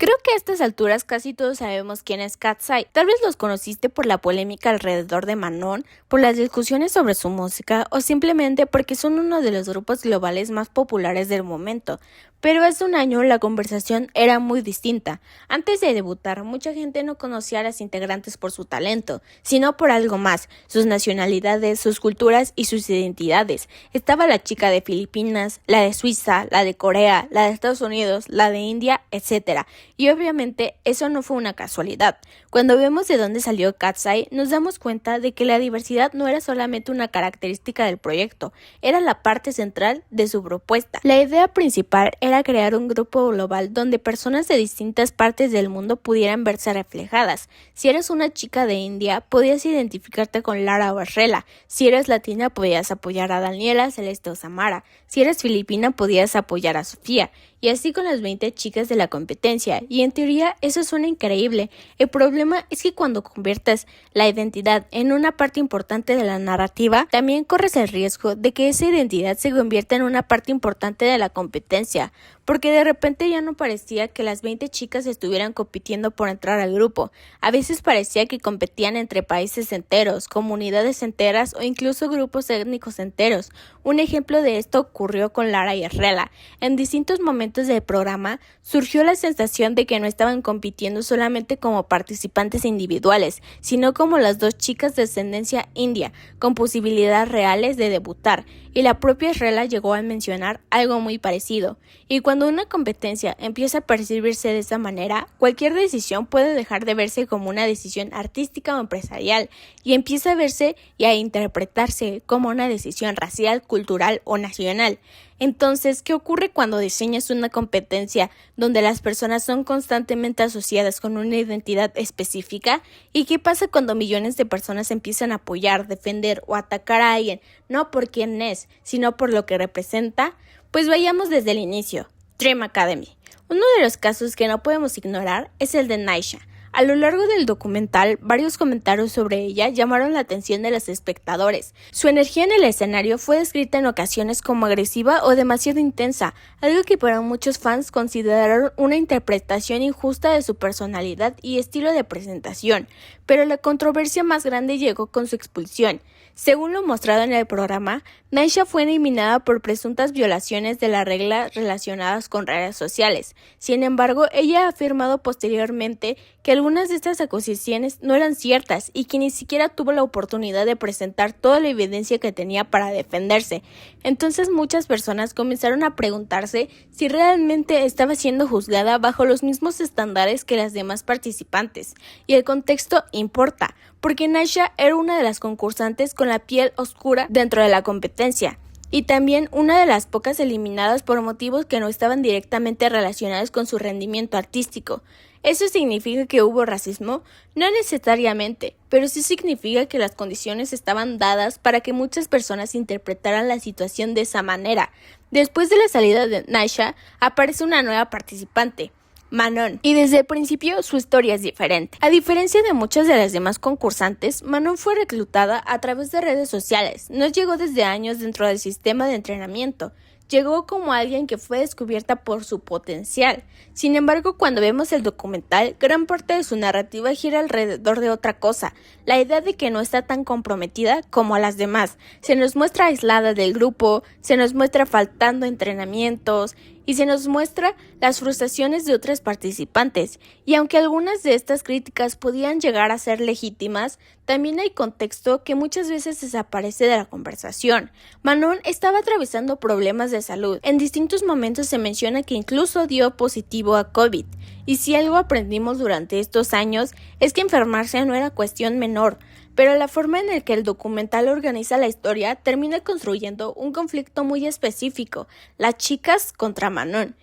Creo que a estas alturas casi todos sabemos quién es Katseye. Tal vez los conociste por la polémica alrededor de Manon, por las discusiones sobre su música o simplemente porque son uno de los grupos globales más populares del momento. Pero hace un año la conversación era muy distinta. Antes de debutar, mucha gente no conocía a las integrantes por su talento, sino por algo más, sus nacionalidades, sus culturas y sus identidades. Estaba la chica de Filipinas, la de Suiza, la de Corea, la de Estados Unidos, la de India, etc. Y obviamente eso no fue una casualidad. Cuando vemos de dónde salió Katseye, nos damos cuenta de que la diversidad no era solamente una característica del proyecto, era la parte central de su propuesta. La idea principal era crear un grupo global donde personas de distintas partes del mundo pudieran verse reflejadas. Si eres una chica de India, podías identificarte con Lara o Rela. Si eres latina, podías apoyar a Daniela, Celeste o Samara. Si eres filipina, podías apoyar a Sofía. Y así con las 20 chicas de la competencia, y en teoría eso suena increíble. El problema es que cuando conviertes la identidad en una parte importante de la narrativa, también corres el riesgo de que esa identidad se convierta en una parte importante de la competencia, porque de repente ya no parecía que las 20 chicas estuvieran compitiendo por entrar al grupo. A veces parecía que competían entre países enteros, comunidades enteras o incluso grupos étnicos enteros. Un ejemplo de esto ocurrió con Lara y Rela. En distintos momentos del programa surgió la sensación de que no estaban compitiendo solamente como participantes individuales, sino como las dos chicas de ascendencia india, con posibilidades reales de debutar, y la propia Rela llegó a mencionar algo muy parecido. Y cuando una competencia empieza a percibirse de esa manera, cualquier decisión puede dejar de verse como una decisión artística o empresarial, y empieza a verse y a interpretarse como una decisión racial, cultural o nacional. Entonces, ¿qué ocurre cuando diseñas una competencia donde las personas son constantemente asociadas con una identidad específica? ¿Y qué pasa cuando millones de personas empiezan a apoyar, defender o atacar a alguien, no por quién es, sino por lo que representa? Pues vayamos desde el inicio. Dream Academy. Uno de los casos que no podemos ignorar es el de Naisha. A lo largo del documental, varios comentarios sobre ella llamaron la atención de los espectadores. Su energía en el escenario fue descrita en ocasiones como agresiva o demasiado intensa, algo que para muchos fans consideraron una interpretación injusta de su personalidad y estilo de presentación. Pero la controversia más grande llegó con su expulsión. Según lo mostrado en el programa, Naisha fue eliminada por presuntas violaciones de la regla relacionadas con redes sociales. Sin embargo, ella ha afirmado posteriormente que algunas de estas acusaciones no eran ciertas y que ni siquiera tuvo la oportunidad de presentar toda la evidencia que tenía para defenderse. Entonces muchas personas comenzaron a preguntarse si realmente estaba siendo juzgada bajo los mismos estándares que las demás participantes. Y el contexto importa, porque Naisha era una de las concursantes con la piel oscura dentro de la competencia, y también una de las pocas eliminadas por motivos que no estaban directamente relacionados con su rendimiento artístico. ¿Eso significa que hubo racismo? No necesariamente, pero sí significa que las condiciones estaban dadas para que muchas personas interpretaran la situación de esa manera. Después de la salida de Naisha, aparece una nueva participante, Manon, y desde el principio su historia es diferente. A diferencia de muchas de las demás concursantes, Manon fue reclutada a través de redes sociales. No llegó desde años dentro del sistema de entrenamiento. Llegó como alguien que fue descubierta por su potencial. Sin embargo, cuando vemos el documental, gran parte de su narrativa gira alrededor de otra cosa, la idea de que no está tan comprometida como a las demás. Se nos muestra aislada del grupo, se nos muestra faltando entrenamientos y se nos muestra las frustraciones de otras participantes. Y aunque algunas de estas críticas podían llegar a ser legítimas, también hay contexto que muchas veces desaparece de la conversación. Manon estaba atravesando problemas de salud. En distintos momentos se menciona que incluso dio positivo a COVID. Y si algo aprendimos durante estos años es que enfermarse no era cuestión menor. Pero la forma en la que el documental organiza la historia termina construyendo un conflicto muy específico, las chicas contra Manon.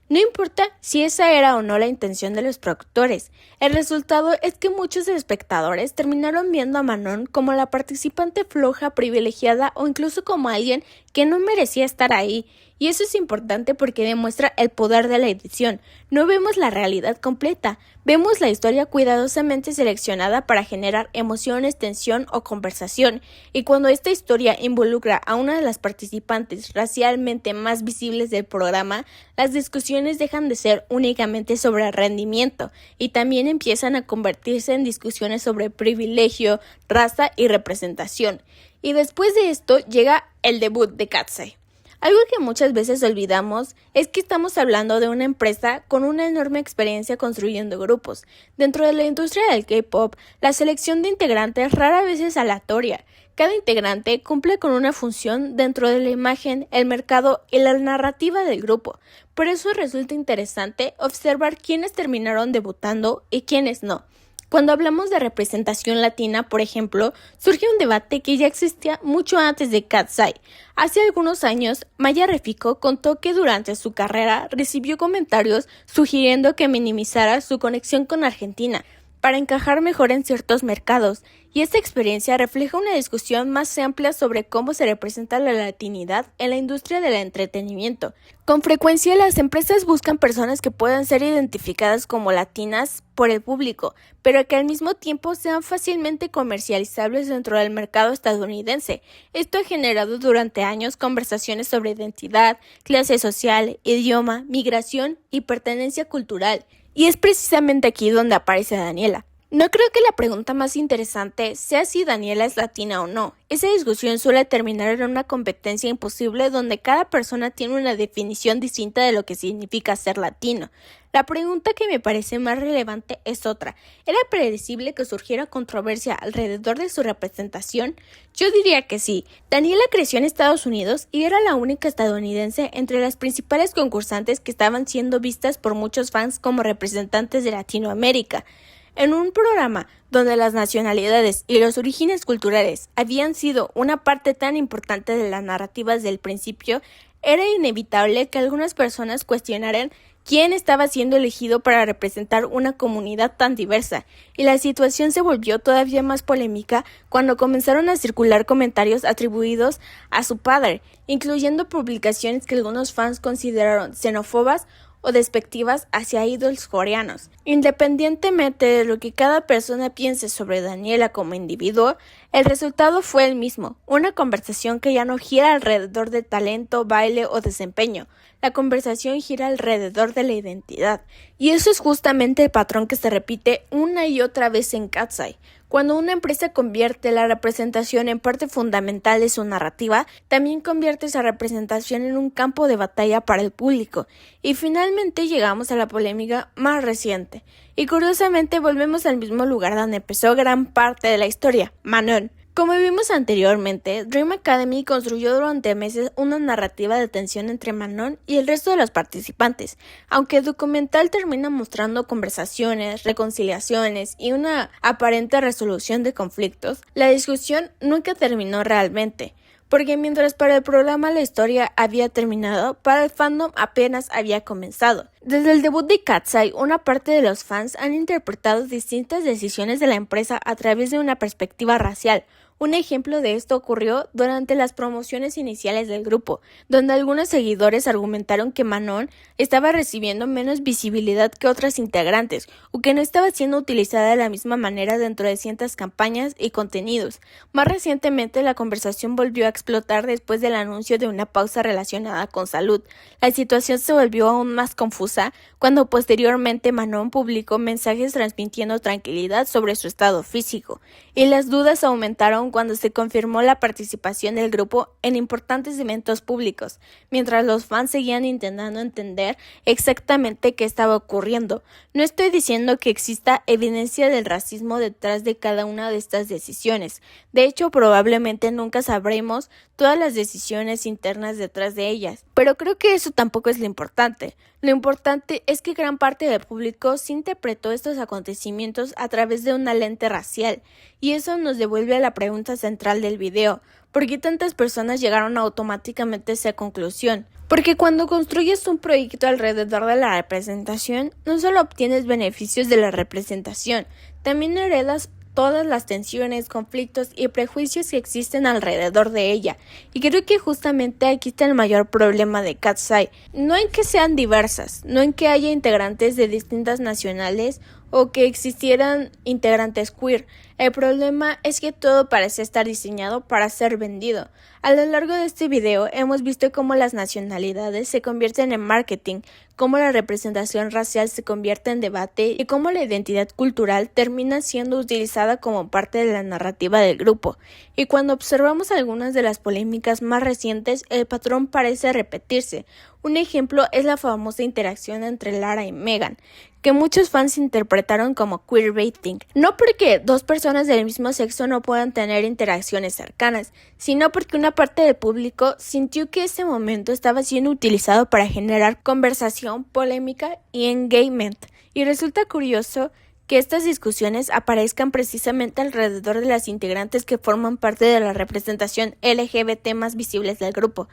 No importa si esa era o no la intención de los productores, el resultado es que muchos espectadores terminaron viendo a Manon como la participante floja, privilegiada o incluso como alguien que no merecía estar ahí. Y eso es importante porque demuestra el poder de la edición. No vemos la realidad completa, vemos la historia cuidadosamente seleccionada para generar emociones, tensión o conversación. Y cuando esta historia involucra a una de las participantes racialmente más visibles del programa, las discusiones dejan de ser únicamente sobre el rendimiento y también empiezan a convertirse en discusiones sobre privilegio, raza y representación. Y después de esto llega el debut de Katseye. Algo que muchas veces olvidamos es que estamos hablando de una empresa con una enorme experiencia construyendo grupos. Dentro de la industria del K-pop, la selección de integrantes rara vez es aleatoria. Cada integrante cumple con una función dentro de la imagen, el mercado y la narrativa del grupo. Por eso resulta interesante observar quiénes terminaron debutando y quiénes no. Cuando hablamos de representación latina, por ejemplo, surge un debate que ya existía mucho antes de Katseye. Hace algunos años, Maya Refico contó que durante su carrera recibió comentarios sugiriendo que minimizara su conexión con Argentina para encajar mejor en ciertos mercados, y esta experiencia refleja una discusión más amplia sobre cómo se representa la latinidad en la industria del entretenimiento. Con frecuencia, las empresas buscan personas que puedan ser identificadas como latinas por el público, pero que al mismo tiempo sean fácilmente comercializables dentro del mercado estadounidense. Esto ha generado durante años conversaciones sobre identidad, clase social, idioma, migración y pertenencia cultural. Y es precisamente aquí donde aparece Daniela. No creo que la pregunta más interesante sea si Daniela es latina o no. Esa discusión suele terminar en una competencia imposible donde cada persona tiene una definición distinta de lo que significa ser latino. La pregunta que me parece más relevante es otra. ¿Era predecible que surgiera controversia alrededor de su representación? Yo diría que sí. Daniela creció en Estados Unidos y era la única estadounidense entre las principales concursantes que estaban siendo vistas por muchos fans como representantes de Latinoamérica. En un programa donde las nacionalidades y los orígenes culturales habían sido una parte tan importante de las narrativas del principio, era inevitable que algunas personas cuestionaran quién estaba siendo elegido para representar una comunidad tan diversa, y la situación se volvió todavía más polémica cuando comenzaron a circular comentarios atribuidos a su padre, incluyendo publicaciones que algunos fans consideraron xenófobas o despectivas hacia ídolos coreanos. Independientemente de lo que cada persona piense sobre Daniela como individuo, el resultado fue el mismo, una conversación que ya no gira alrededor de talento, baile o desempeño. La conversación gira alrededor de la identidad, y eso es justamente el patrón que se repite una y otra vez en Katseye. Cuando una empresa convierte la representación en parte fundamental de su narrativa, también convierte esa representación en un campo de batalla para el público. Y finalmente llegamos a la polémica más reciente. Y curiosamente volvemos al mismo lugar donde empezó gran parte de la historia, Manon. Como vimos anteriormente, Dream Academy construyó durante meses una narrativa de tensión entre Manon y el resto de los participantes. Aunque el documental termina mostrando conversaciones, reconciliaciones y una aparente resolución de conflictos, la discusión nunca terminó realmente. Porque mientras para el programa la historia había terminado, para el fandom apenas había comenzado. Desde el debut de Katseye, una parte de los fans han interpretado distintas decisiones de la empresa a través de una perspectiva racial. Un ejemplo de esto ocurrió durante las promociones iniciales del grupo, donde algunos seguidores argumentaron que Manon estaba recibiendo menos visibilidad que otras integrantes, o que no estaba siendo utilizada de la misma manera dentro de ciertas campañas y contenidos. Más recientemente, la conversación volvió a explotar después del anuncio de una pausa relacionada con salud. La situación se volvió aún más confusa cuando posteriormente Manon publicó mensajes transmitiendo tranquilidad sobre su estado físico, y las dudas aumentaron cuando se confirmó la participación del grupo en importantes eventos públicos, mientras los fans seguían intentando entender exactamente qué estaba ocurriendo. No estoy diciendo que exista evidencia del racismo detrás de cada una de estas decisiones. De hecho, probablemente nunca sabremos todas las decisiones internas detrás de ellas, pero creo que eso tampoco es lo importante. Lo importante es que gran parte del público sí interpretó estos acontecimientos a través de una lente racial, y eso nos devuelve a la pregunta central del video: ¿por qué tantas personas llegaron automáticamente a esa conclusión? Porque cuando construyes un proyecto alrededor de la representación, no solo obtienes beneficios de la representación, también heredas todas las tensiones, conflictos y prejuicios que existen alrededor de ella. Y creo que justamente aquí está el mayor problema de Cat's Eye, no en que sean diversas, no en que haya integrantes de distintas nacionales o que existieran integrantes queer. El problema es que todo parece estar diseñado para ser vendido. A lo largo de este video hemos visto cómo las nacionalidades se convierten en marketing, cómo la representación racial se convierte en debate y cómo la identidad cultural termina siendo utilizada como parte de la narrativa del grupo. Y cuando observamos algunas de las polémicas más recientes, el patrón parece repetirse. Un ejemplo es la famosa interacción entre Lara y Megan, que muchos fans interpretaron como queerbaiting, no porque dos personas del mismo sexo no puedan tener interacciones cercanas, sino porque una parte del público sintió que ese momento estaba siendo utilizado para generar conversación, polémica y engagement. Y resulta curioso que estas discusiones aparezcan precisamente alrededor de las integrantes que forman parte de la representación LGBT más visibles del grupo.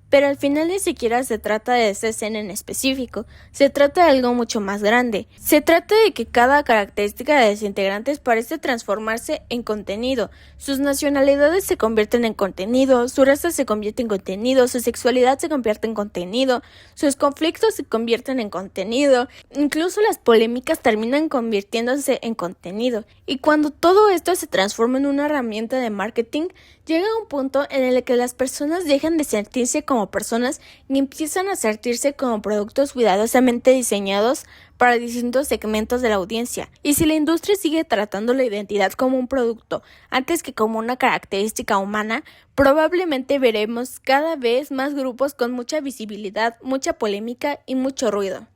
Pero al final ni siquiera se trata de esa escena en específico, se trata de algo mucho más grande. Se trata de que cada característica de los integrantes parece transformarse en contenido. Sus nacionalidades se convierten en contenido, su raza se convierte en contenido, su sexualidad se convierte en contenido, sus conflictos se convierten en contenido, incluso las polémicas terminan convirtiéndose en contenido. Y cuando todo esto se transforma en una herramienta de marketing, llega un punto en el que las personas dejan de sentirse como personas y empiezan a sentirse como productos cuidadosamente diseñados para distintos segmentos de la audiencia. Y si la industria sigue tratando la identidad como un producto antes que como una característica humana, probablemente veremos cada vez más grupos con mucha visibilidad, mucha polémica y mucho ruido.